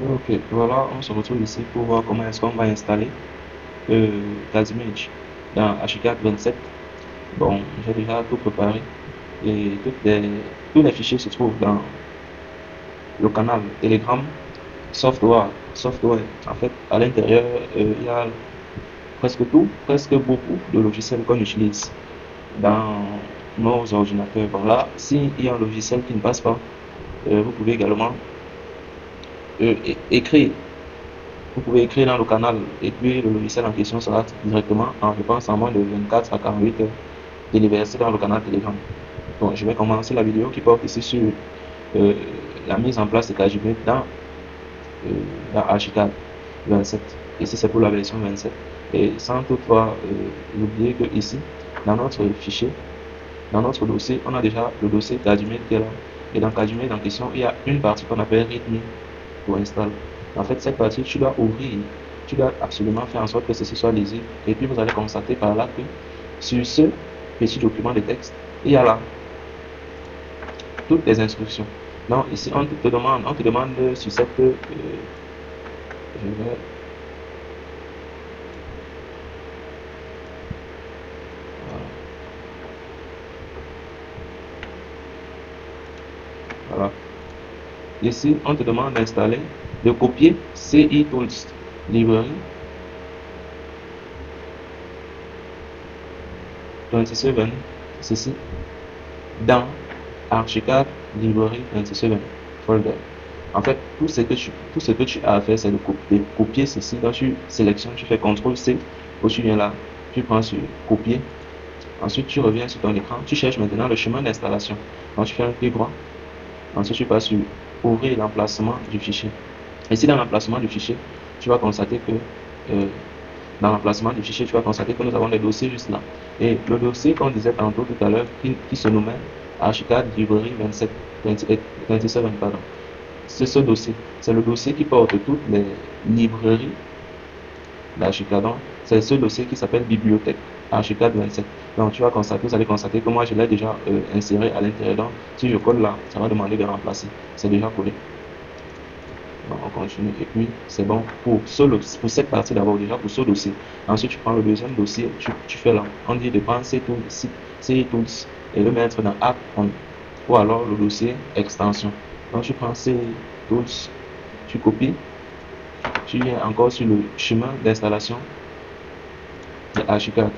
Ok, voilà, on se retrouve ici pour voir comment est-ce qu'on va installer CADimage dans H427. Bon, j'ai déjà tout préparé et tous les fichiers se trouvent dans le canal Telegram Software. Software. En fait, à l'intérieur, il y a presque tout, presque beaucoup de logiciels qu'on utilise dans nos ordinateurs. Bon, là, s'il y a un logiciel qui ne passe pas, vous pouvez également écrire. Vous pouvez écrire dans le canal et puis le logiciel en question sera directement, je pense, en moins de 24 à 48 heures, déversé dans le canal Telegram. Bon, je vais commencer la vidéo qui porte ici sur euh, la mise en place de KGB dans Archicad 27. Ici, c'est pour la version 27. Et sans toutefois oublier que ici, dans notre fichier, dans notre dossier, on a déjà le dossier KGB qui est là. Et dans KGB en question, il y a une partie qu'on appelle README pour installer. En fait, cette partie, tu dois ouvrir, tu dois absolument faire en sorte que ceci soit lisible. Et puis, vous allez constater par là que sur ce petit document de texte, il y a là toutes les instructions. Donc, ici, on te demande sur cette, je vais, voilà. Ici, on te demande d'installer, de copier CI Tools Library 27, ceci, dans Archicad Library 27 folder. En fait, tout ce que tu as à faire, c'est de copier ceci. Donc, tu sélectionnes, tu fais CTRL-C, ou tu viens là, tu prends sur copier. Ensuite, tu reviens sur ton écran, tu cherches maintenant le chemin d'installation. Donc, tu fais un clic droit. Ensuite, tu passes sur ouvrir l'emplacement du fichier. Ici, dans l'emplacement du fichier, tu vas constater que dans l'emplacement du fichier, tu vas constater que nous avons des dossiers juste là. Et le dossier qu'on disait tantôt tout à l'heure, qui se nommait Archicad Library 27, 27, pardon. C'est ce dossier. C'est le dossier qui porte toutes les librairies d'Archicad. C'est ce dossier qui s'appelle Bibliothèque Archicad 27. Donc tu vas constater, vous allez constater que moi je l'ai déjà inséré à l'intérieur. Donc si je colle là, ça va demander de remplacer. C'est déjà collé. Donc on continue et puis c'est bon pour cette partie d'abord déjà pour ce dossier. Ensuite tu prends le deuxième dossier, tu fais là. On dit de prendre ces tools et le mettre dans App On ou alors le dossier extension. Donc tu prends ces tools, tu copies, tu viens encore sur le chemin d'installation de Archicad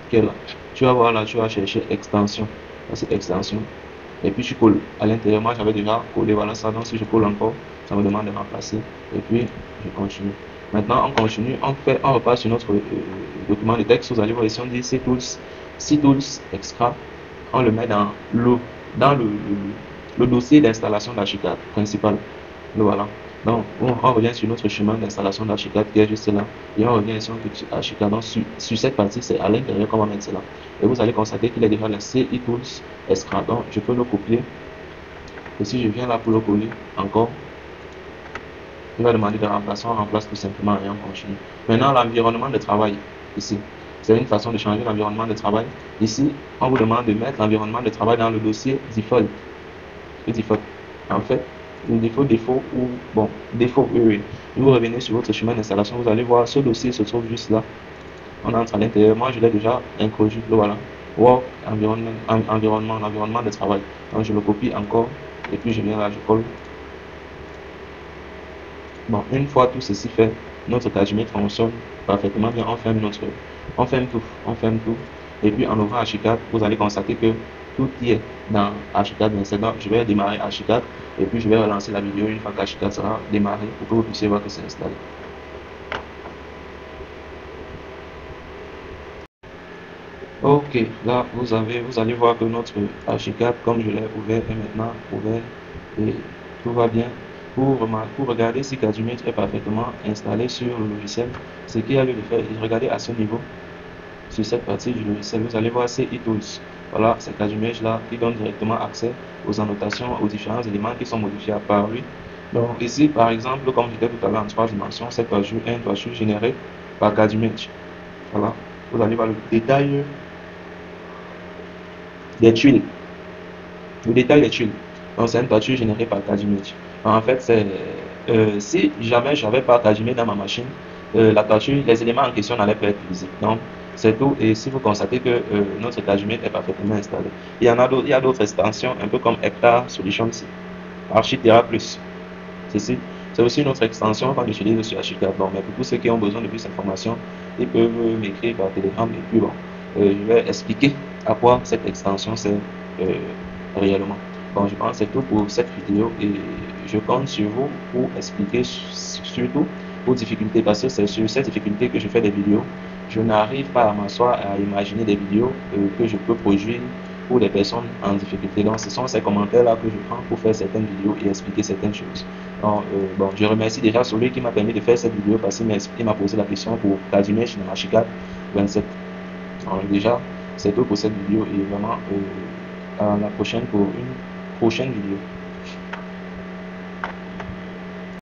qui est là. Tu vas voir là, tu vas chercher extension. C'est extension. Et puis tu colles à l'intérieur. Moi j'avais déjà collé, voilà ça. Donc si je colle encore, ça me demande de remplacer. Et puis je continue. Maintenant on continue, on repart sur notre document de texte. Vous allez voir ici on dit C-Tools extra. On le met dans le dossier d'installation d'Archicad principal. Le voilà. Donc, on revient sur notre chemin d'installation d'Archicad qui est juste là. Et on revient sur Archicad. Donc, sur cette partie, c'est à l'intérieur qu'on va mettre cela. Et vous allez constater qu'il est déjà la CI Tools Extra. Donc, je peux le copier. Et si je viens là pour le coller encore, il va demander de remplacer. On remplace tout simplement et on continue. Maintenant, l'environnement de travail. Ici, c'est une façon de changer l'environnement de travail. Ici, on vous demande de mettre l'environnement de travail dans le dossier default. Le default. En fait, le défaut ou bon, défaut, oui. Vous revenez sur votre chemin d'installation, vous allez voir ce dossier se trouve juste là. On entre à l'intérieur. Moi, je l'ai déjà introduit. Voilà. Work, environnement de travail. Donc, je le copie encore et puis je viens là, je colle. Bon, une fois tout ceci fait, notre KGMate fonctionne parfaitement bien. on ferme tout. Et puis en ouvrant Archicad, vous allez constater que tout y est dans Archicad 27. Donc, je vais démarrer Archicad et puis je vais relancer la vidéo une fois qu'Archicad sera démarré pour que vous puissiez voir que c'est installé. Ok, là vous allez voir que notre Archicad, comme je l'ai ouvert, est maintenant ouvert et tout va bien. Pour regarder si CADimate est parfaitement installé sur le logiciel, ce qu'il y a lieu de faire, regardez à ce niveau, sur cette partie du logiciel, vous allez voir CI Tools. Voilà, c'est CADimate là qui donne directement accès aux annotations, aux différents éléments qui sont modifiés par lui. Donc ici, par exemple, comme je disais tout à l'heure en 3 dimensions, cette toiture est une toiture générée par CADimate. Voilà, vous allez voir le détail des tuiles. Le détail des tuiles. Donc c'est une toiture générée par CADimate. En fait, Si jamais j'avais pas Tajimé dans ma machine, la capture, les éléments en question n'allaient pas être visibles. Donc, c'est tout. Et si vous constatez que notre Tajimé est parfaitement installé, il y a d'autres extensions, un peu comme Hectare Solutions, Architera Plus. Ceci, c'est aussi une autre extension qu'on utilise sur Archicad. Bon, mais pour tous ceux qui ont besoin de plus d'informations, ils peuvent m'écrire par Telegram et puis bon, je vais expliquer à quoi cette extension sert réellement. Bon, je pense que c'est tout pour cette vidéo et je compte sur vous pour expliquer surtout vos difficultés parce que c'est sur ces difficultés que je fais des vidéos. Je n'arrive pas à m'asseoir à imaginer des vidéos que je peux produire pour des personnes en difficulté. Donc, ce sont ces commentaires-là que je prends pour faire certaines vidéos et expliquer certaines choses. Donc, bon, je remercie déjà celui qui m'a permis de faire cette vidéo parce qu'il m'a posé la question pour Tajimé chez Archicad 27. Donc, déjà, c'est tout pour cette vidéo et vraiment à la prochaine pour une prochaine vidéo.